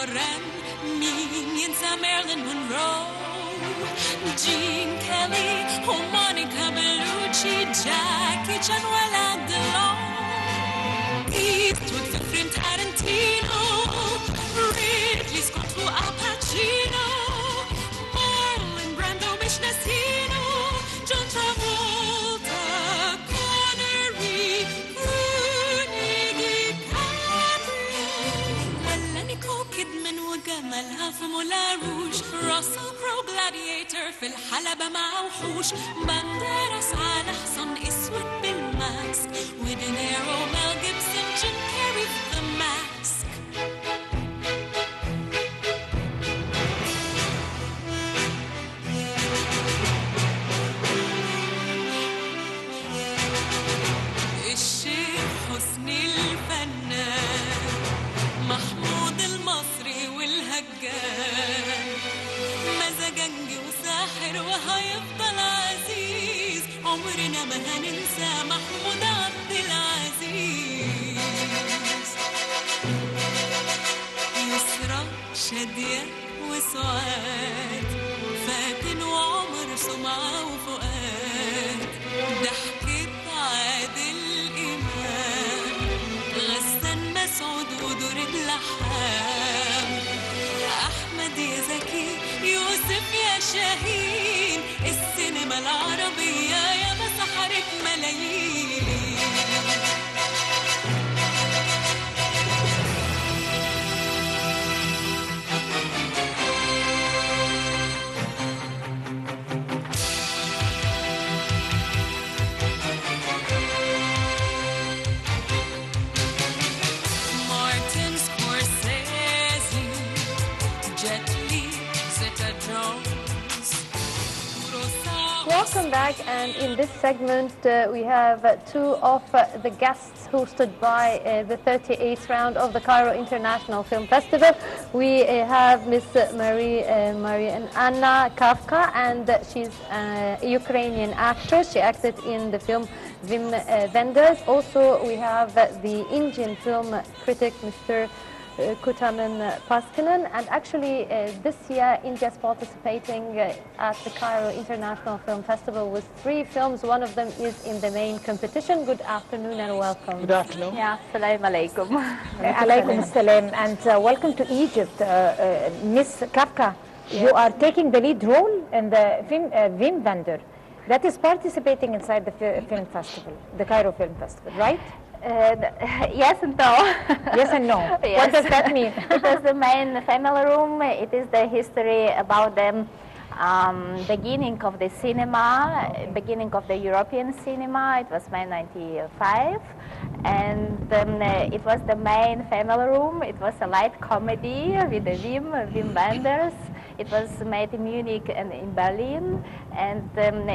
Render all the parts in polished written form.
Loren, Min Marilyn Monroe, Gene Kelly, Monica Bellucci, Jackie Chan, Alain Delon, Eastwood, Quentin Tarantino, Ridley Scott, Al Pacino, Marlon Brando, Mish Nassino, John Travolta, Connery, Rooney, DiCaprio, ولا نيكول كيدمان وجمالها في مولان روج، راسل كرو جلاديتر في الحلبة مع وحوش، بانديراس على حصان اسود بالماسك، ودينيرو ميل جيبسون جيم كاري في ذا ماسك. الشيخ حسني الفنان، محمود المصري والهجان، مزاجنجي وساحر وهيفضل عزيز، عمرنا ما هننسى محمود عبد العزيز. يسرى شادية وسعاد، فاتن وعمر سمعة وفؤاد، ضحكة عادل إمام، غسان مسعود ودور اللحام، أحمد يا زكي، يوسف يا شاهين، السينما العربية يا مسحرة ملايين. Martin Scorsese, Jet Li, Zeta Jones, Kurosawa. Welcome back, and in this segment we have two of the guests who stood by the 38th round of the Cairo International Film Festival. We have Miss Anna Kafka, and she's a Ukrainian actress. She acted in the film Vim Vendors. Also, we have the Indian film critic, Mr. Kutaman Paskinen, and actually this year India is participating at the Cairo International Film Festival with 3 films. One of them is in the main competition. Good afternoon and welcome. Good afternoon. Yeah, Assalamu alaikum. Alaikum assalam, and welcome to Egypt. Miss Kafka, you are taking the lead role in the Vim Vendor that is participating inside the film festival, the Cairo Film Festival, right? Yes and no. Yes and no. Yes. What does that mean? It is the main family room. It is the history about the beginning of the cinema, beginning of the European cinema. It was made in 1995, and it was the main family room. It was a light comedy with the Wim Wenders. It was made in Munich and in Berlin, and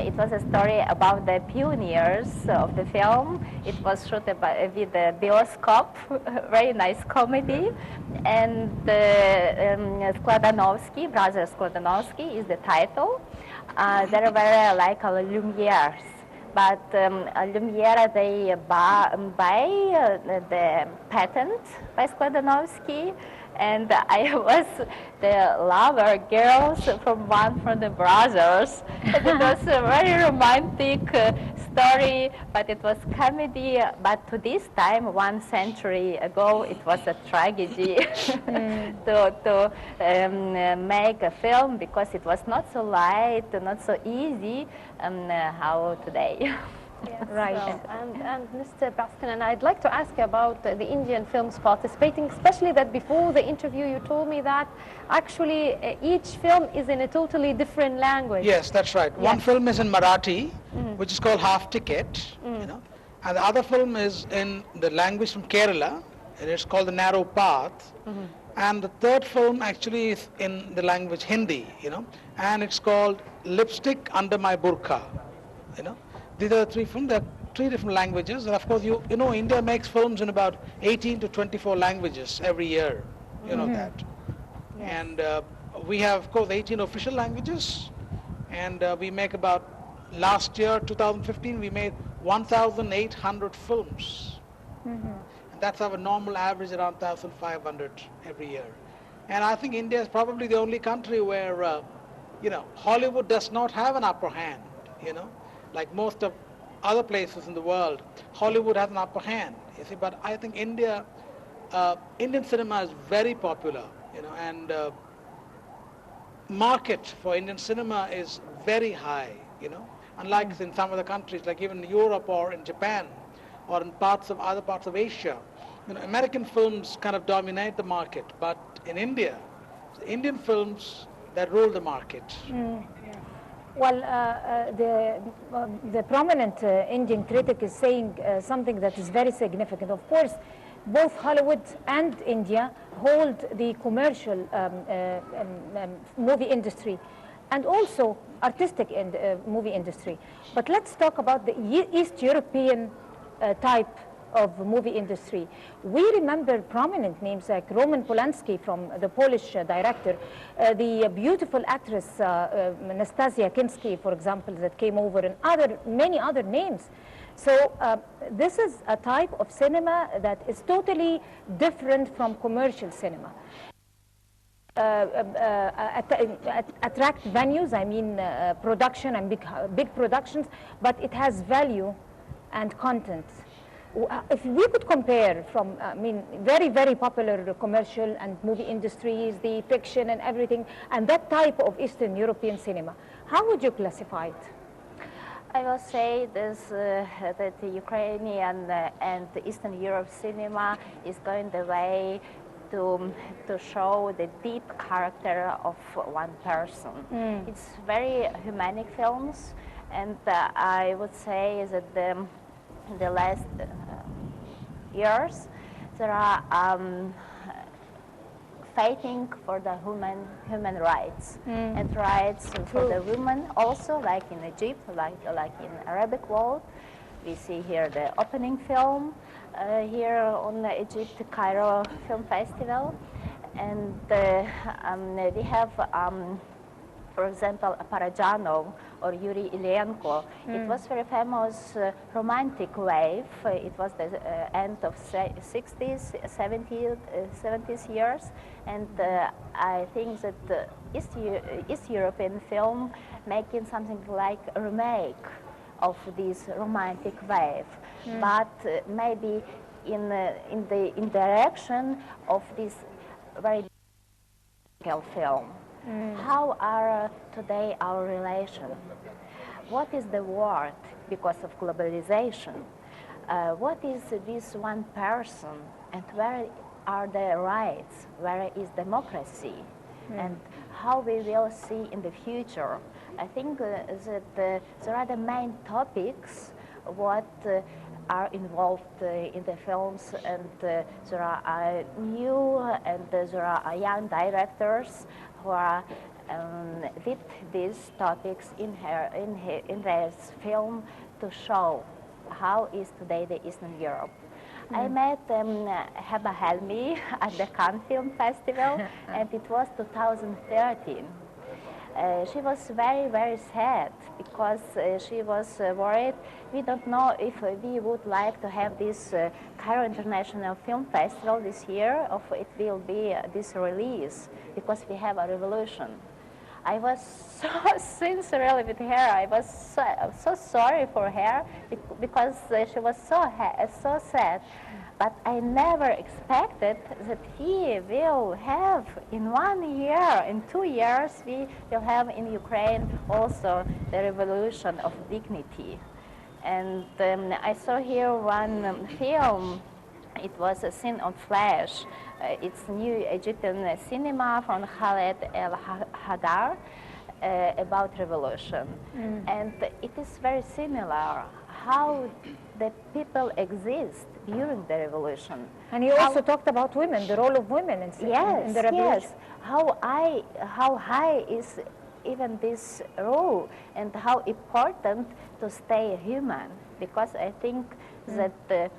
it was a story about the pioneers of the film. It was shot with the bioscope, very nice comedy, and Skladanovsky, Brother Skladanovsky is the title. There were like Lumieres, but Lumiere, they buy the patent by Skladanovsky, and I was the lover girls from the brothers. And it was a very romantic story, but it was comedy. But to this time, 1 century ago, it was a tragedy to make a film, because it was not so light, not so easy how today. Yes, Right. So, and Mr. Paskinen, I'd like to ask you about the Indian films participating, especially that before the interview you told me that actually each film is in a totally different language. Yes, that's right. One film is in Marathi, which is called Half Ticket, you know, and the other film is in the language from Kerala, and it's called The Narrow Path. And the third film actually is in the language Hindi, you know, and it's called Lipstick Under My Burqa, you know. These are the 3 films. There are 3 different languages, and of course, you know, India makes films in about 18 to 24 languages every year. You know that. Yes. And we have, of course, 18 official languages, and we make about, last year, 2015, we made 1,800 films. And that's our normal average, around 1,500 every year. And I think India is probably the only country where, Hollywood does not have an upper hand, like most of other places in the world. Hollywood has an upper hand, you see, but I think Indian cinema is very popular, and market for Indian cinema is very high, unlike in some other countries, like even Europe or in Japan or in other parts of Asia. American films kind of dominate the market, but in India, Indian films that rule the market. Well, the prominent Indian critic is saying something that is very significant. Of course, both Hollywood and India hold the commercial movie industry and also artistic movie industry. But let's talk about the East European type of movie industry. We remember prominent names like Roman Polanski, from the Polish director, the beautiful actress Nastasia Kinski, for example, that came over, and many other names. So this is a type of cinema that is totally different from commercial cinema. Attract venues, I mean production and big productions, but it has value and content. If we could compare from, very, very popular commercial and movie industries, the fiction and everything, and that type of Eastern European cinema, how would you classify it? I will say this, that the Ukrainian and the Eastern Europe cinema is going the way to show the deep character of one person. It's very humanic films, and I would say that in the last years there are fighting for the human rights and rights for the women also, like in Egypt, like in Arabic world. We see here the opening film here on the Egypt Cairo Film Festival, and we have for example, Parajanov or Yuri Ilyenko. It was very famous romantic wave. It was the end of 60s, 70s years, and I think that the East European film making something like a remake of this romantic wave, but maybe in direction of this very film. How are today our relations? What is the world because of globalization? What is this one person, and where are the rights? Where is democracy? And how we will see in the future? I think that there are the main topics what are involved in the films, and there are new and there are young directors who are with these topics in their film to show how is today the Eastern Europe. I met Heba Helmi at the Cannes Film Festival, and it was 2013. She was very, very sad because she was worried. We don't know if we would like to have this Cairo International Film Festival this year, or if it will be this release, because we have a revolution. I was so sincerely with her. I was so sorry for her because she was so sad. But I never expected that we will have in 1 year, in 2 years, we will have in Ukraine also the revolution of dignity. And I saw here one film. It was a Scene on Flash. It's new Egyptian cinema from Khaled El Hadar about revolution. And it is very similar how the people exist during the revolution. And you also talked about women, the role of women in the revolution. Yes, how high is even this role, and how important to stay human, because I think that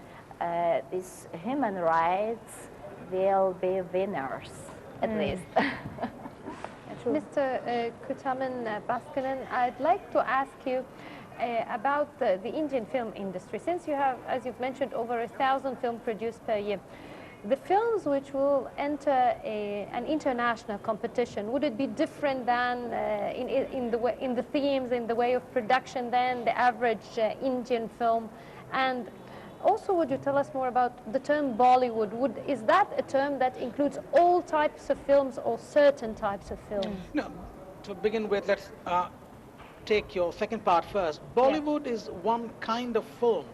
these human rights will be winners, at least. Mr. Kutaman Baskanen, I'd like to ask you about the Indian film industry. Since you have, as you've mentioned, over 1,000 films produced per year, The films which will enter an international competition, would it be different than in the themes, in the way of production than the average Indian film? And also, would you tell us more about the term Bollywood? Is that a term that includes all types of films or certain types of films? No, to begin with, let's take your second part first. Bollywood is one kind of film,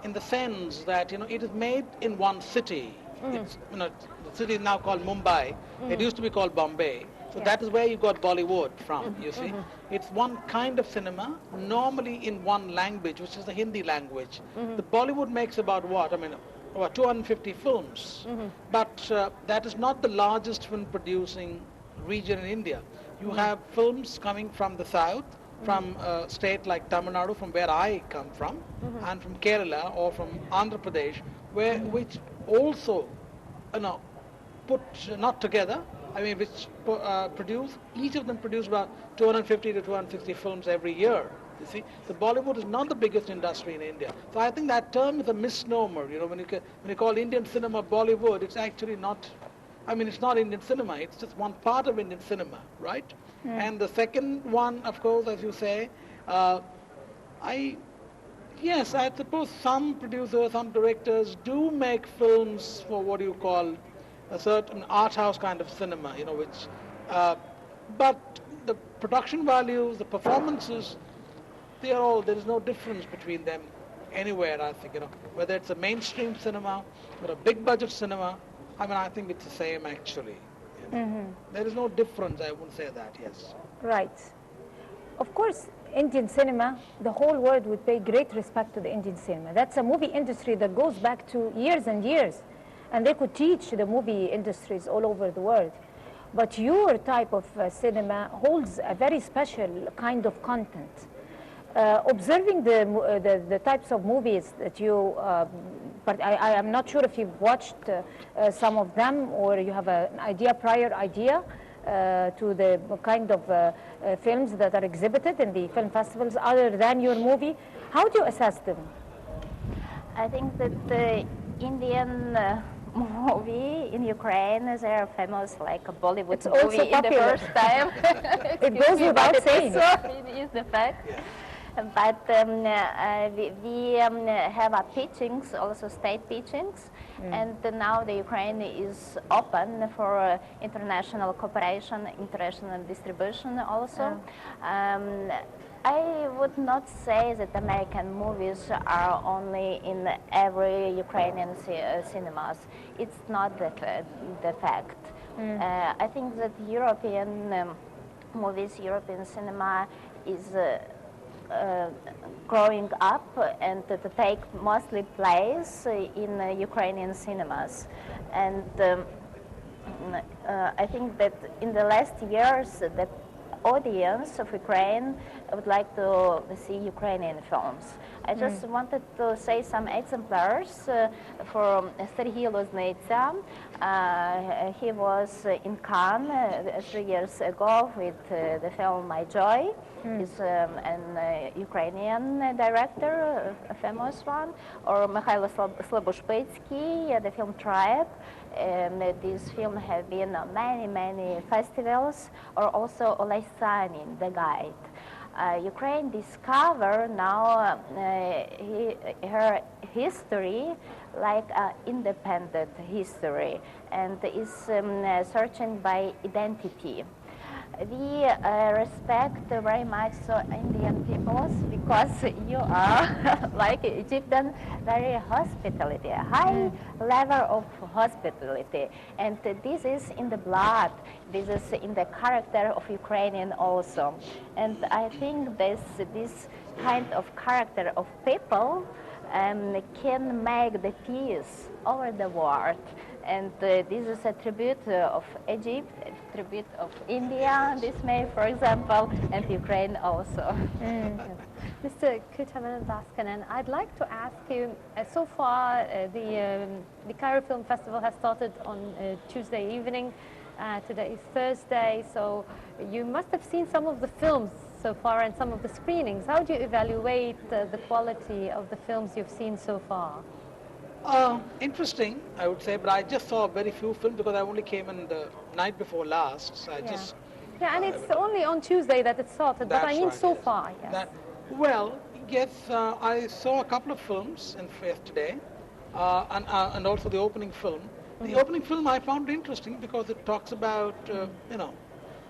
in the sense that it is made in one city. It's, the city is now called Mumbai. It used to be called Bombay. So that is where you got Bollywood from, you see. It's one kind of cinema, normally in one language, which is the Hindi language. The Bollywood makes about what? I mean, about 250 films. But that is not the largest film producing region in India. You have films coming from the south, from a state like Tamil Nadu, from where I come from, and from Kerala or from Andhra Pradesh, which also, put not together, I mean, which each of them produce about 250 to 260 films every year. You see, the Bollywood is not the biggest industry in India. So I think that term is a misnomer. When you call Indian cinema Bollywood, it's actually not. I mean, it's not Indian cinema. It's just one part of Indian cinema, right? And the second one, of course, as you say, yes, I suppose some producers, some directors do make films for what you call a certain art house kind of cinema, but the production values, the performances, there is no difference between them anywhere, I think, whether it's a mainstream cinema or a big budget cinema. I mean, I think it's the same actually. There is no difference, I wouldn't say that, yes. Right. Of course, Indian cinema, the whole world would pay great respect to the Indian cinema. That's a movie industry that goes back to years and years. And they could teach the movie industries all over the world. But your type of cinema holds a very special kind of content. Observing the types of movies that you, but I am not sure if you've watched some of them or you have an prior idea to the kind of films that are exhibited in the film festivals other than your movie. How do you assess them? I think that the Indian movie in Ukraine, they are famous like a Bollywood movie in the first time. It goes without saying. It is the fact. Yeah. But we have pitchings, also state pitchings, and now the Ukraine is open for international cooperation, international distribution also. I would not say that American movies are only in every Ukrainian cinemas. It's not the fact. I think that European movies, European cinema is growing up and to take mostly place in Ukrainian cinemas. And I think that in the last years, the audience of Ukraine would like to see Ukrainian films. I just wanted to say some exemplars for Serhiy Loznytsia. He was in Cannes 3 years ago with the film My Joy. He's an Ukrainian director, a famous one. Or Mikhailo Slaboshpetsky, the film Tribe. This film have been on many festivals. Or also Oleh Sanin, The Guide. Ukraine discover now her history like independent history and is searching by identity. We respect very much Indian peoples because you are like Egyptian, very hospitality, a high level of hospitality, and this is in the blood, this is in the character of Ukrainian also, and I think this kind of character of people can make the peace over the world. And this is a tribute of Egypt, a tribute of India, this May, for example, and Ukraine also. Mr. Kutamanandaskanan, I'd like to ask you, so far the Cairo Film Festival has started on Tuesday evening. Today is Thursday, so you must have seen some of the films so far and some of the screenings. How do you evaluate the quality of the films you've seen so far? Interesting, I would say, but I just saw very few films because I only came in the night before last, so I just... Yeah, and it's only on Tuesday that it started, but I That's mean right, so yes. far, yes. Well, yes, I saw a couple of films in yesterday, and also the opening film. The opening film I found interesting because it talks about, you know,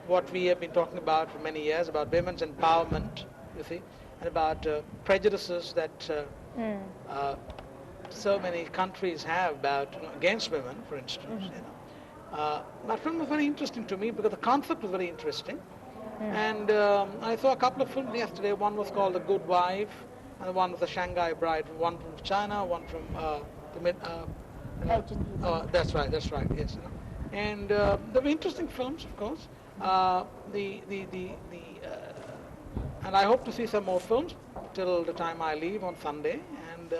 what we have been talking about for many years, about women's empowerment, you see, and about prejudices that so many countries have about, you know, against women, for instance. You know, that film was very interesting to me because the concept was very interesting. And I saw a couple of films yesterday. One was called The Good Wife, and one was The Shanghai Bride. One from China, one from the mid. That's right. That's right. Yes. And they were interesting films, of course. And I hope to see some more films till the time I leave on Sunday. And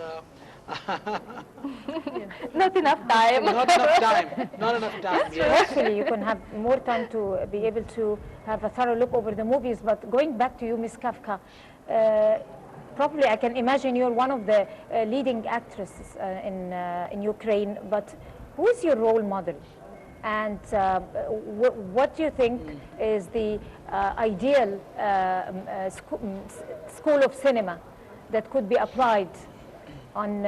Not enough time. not enough time. Not enough time. Yes. Hopefully you can have more time to be able to have a thorough look over the movies. But going back to you, Ms. Kafka, probably I can imagine you're one of the leading actresses in Ukraine, but who is your role model? And what do you think is the ideal school of cinema that could be applied on,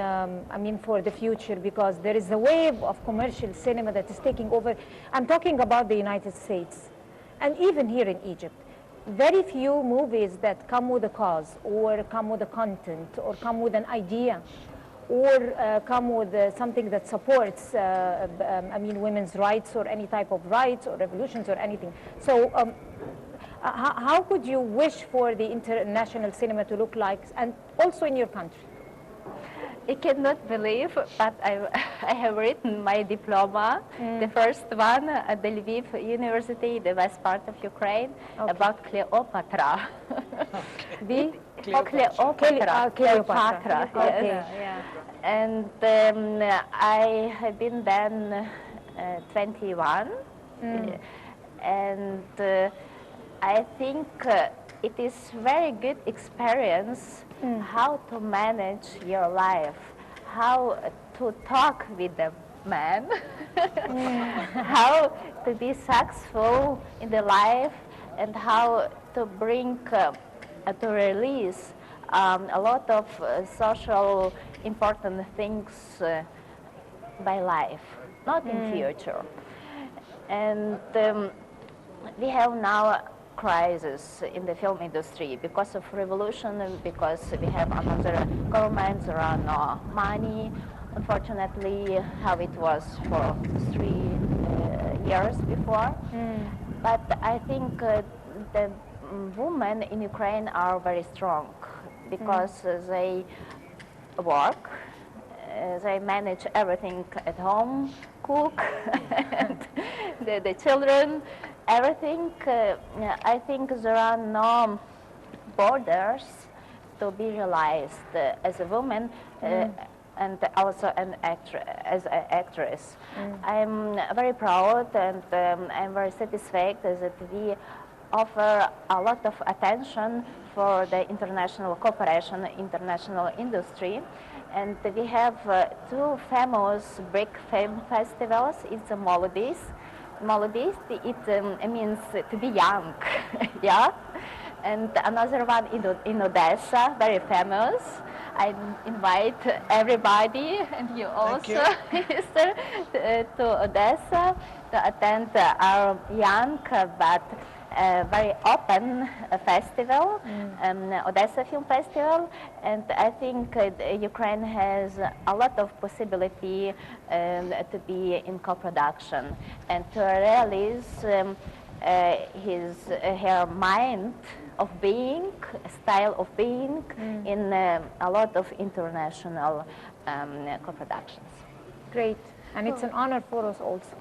I mean, for the future, because there is a wave of commercial cinema that is taking over. I'm talking about the United States, and even here in Egypt. Very few movies that come with a cause, or come with a content, or come with an idea, or come with something that supports, I mean, women's rights, or any type of rights, or revolutions, or anything. So how could you wish for the international cinema to look like, and also in your country? I cannot believe, but I have written my diploma, the first one at the Lviv University, the west part of Ukraine, about Cleopatra. The Cleopatra. Cleopatra. Okay. Yes. And I have been then 21, and I think it is very good experience how to manage your life, how to talk with the man, how to be successful in the life, and how to bring to release a lot of social important things by life, not in future. And we have now crisis in the film industry because of revolution, and because we have another government, there are no money, unfortunately, how it was for 3 years before. But I think the women in Ukraine are very strong because they work, they manage everything at home, cook, and the children, everything. I think there are no borders to be realized as a woman and also as an actress. I'm very proud, and I'm very satisfied that we offer a lot of attention for the international cooperation, international industry. And we have 2 famous big film festivals. It's Maldives. Maldives, it means to be young, yeah. And another one in Odessa, very famous. I invite everybody, and you also, Mr., to Odessa to attend our young but very open festival, Odessa Film Festival, and I think Ukraine has a lot of possibility to be in co-production and to realize her mind of being, style of being in a lot of international co-productions. Great, and it's an honor for us also.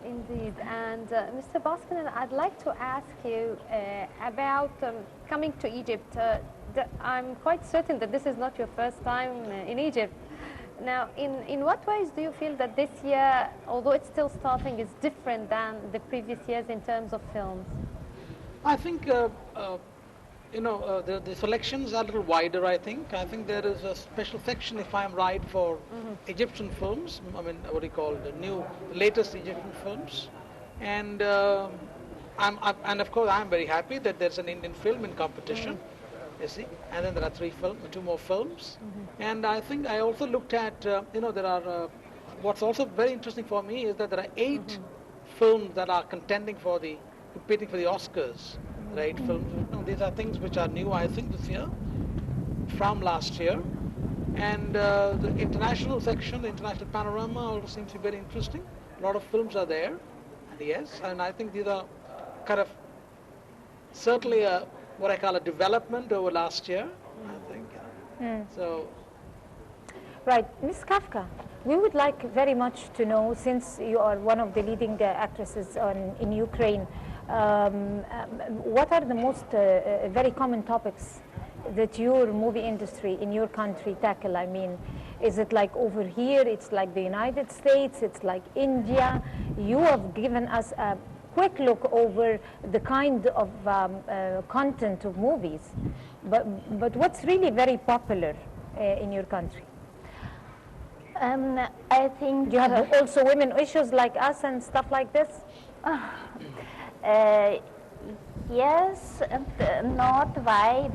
Indeed. And Mr. Baskinan, I'd like to ask you about coming to Egypt. I'm quite certain that this is not your first time in Egypt. Now, in what ways do you feel that this year, although it's still starting, is different than the previous years in terms of films? I think The selections are a little wider, I think. I think there is a special section, if I'm right, for Egyptian films. I mean, what do you call the latest Egyptian films. And and of course, I'm very happy that there's an Indian film in competition. You see, and then there are two more films. And I think I also looked at, there are. What's also very interesting for me is that there are 8 films that are competing for the Oscars. Right, films. These are things which are new, I think, this year from last year. And the international section, the international panorama, also seems to be very interesting. A lot of films are there, and yes, and I think these are kind of certainly what I call a development over last year. I think. So. Right, Ms. Kafka, we would like very much to know, since you are one of the leading actresses in Ukraine, what are the most very common topics that your movie industry in your country tackle? I mean, is it like over here, it's like the United States, it's like India? You have given us a quick look over the kind of content of movies, but what's really very popular in your country? I think... Do you have also women issues like us and stuff like this? Yes, and not why.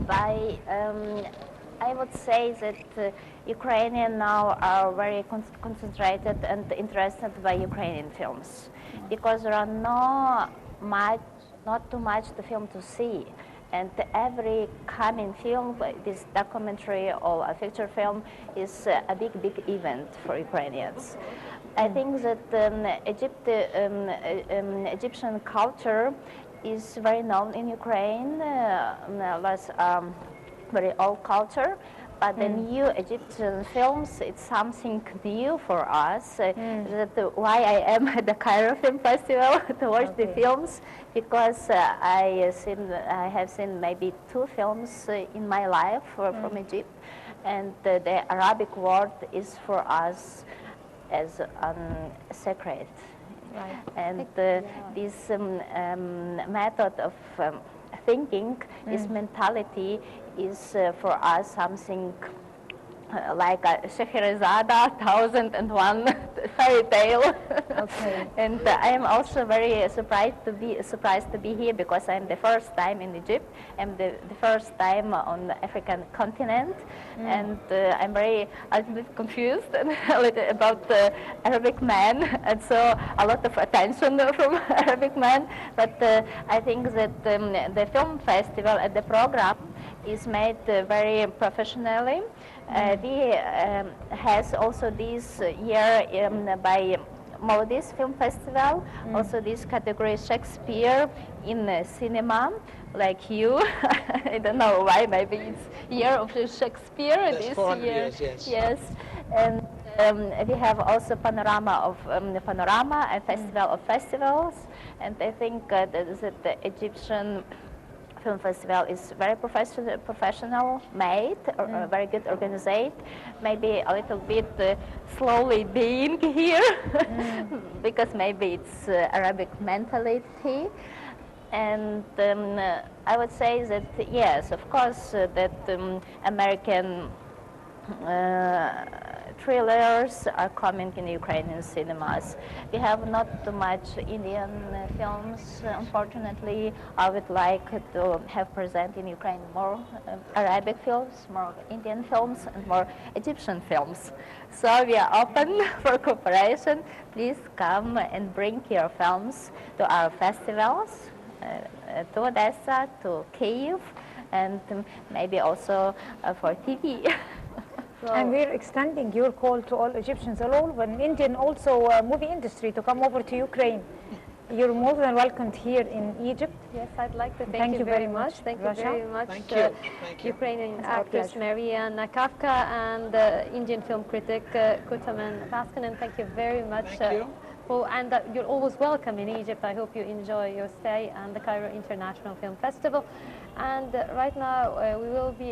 I would say that Ukrainians now are very concentrated and interested by Ukrainian films, because there are not too much the film to see. And every coming film, this documentary or a feature film, is a big event for Ukrainians. I think that Egyptian culture is very known in Ukraine, very old culture. But the new Egyptian films, it's something new for us. That's why I am at the Cairo Film Festival to watch the films, because I have seen maybe 2 films in my life from Egypt, and the Arabic word is for us as sacred. Right. And this method of thinking, this mentality is for us something like a Scheherazade 1001 fairy tale. Okay. And I am also very surprised to be here, because I'm the first time in Egypt. I'm the first time on the African continent, and I'm a little bit confused about the Arabic man, and so a lot of attention from Arabic man. But I think that the film festival and the program is made very professionally. We has also this year by Maldives Film Festival, also this category Shakespeare in cinema, like you. I don't know why, maybe it's year of Shakespeare. That's this 400 year. years, yes. Yes, and we have also panorama and festival of festivals, and I think that the Egyptian Film Festival is very professional made, very good organized, maybe a little bit slowly being here, because maybe it's Arabic mentality. And I would say that, yes, of course, that American thrillers are coming in Ukrainian cinemas. We have not too much Indian films, unfortunately. I would like to have present in Ukraine more Arabic films, more Indian films, and more Egyptian films. So we are open for cooperation. Please come and bring your films to our festivals, to Odessa, to Kyiv, and maybe also for TV. And we're extending your call to all Egyptians, all over, and Indian also movie industry, to come over to Ukraine. You're more than welcomed here in Egypt. Yes, I'd like to thank you very much. Thank you Rasha. very much, Thank you. Ukrainian It's our actress pleasure. Mariana Kafka and Indian film critic Kutaman Paskanen. Thank you very much. Thank you. And you're always welcome in Egypt. I hope you enjoy your stay and the Cairo International Film Festival. And right now we will be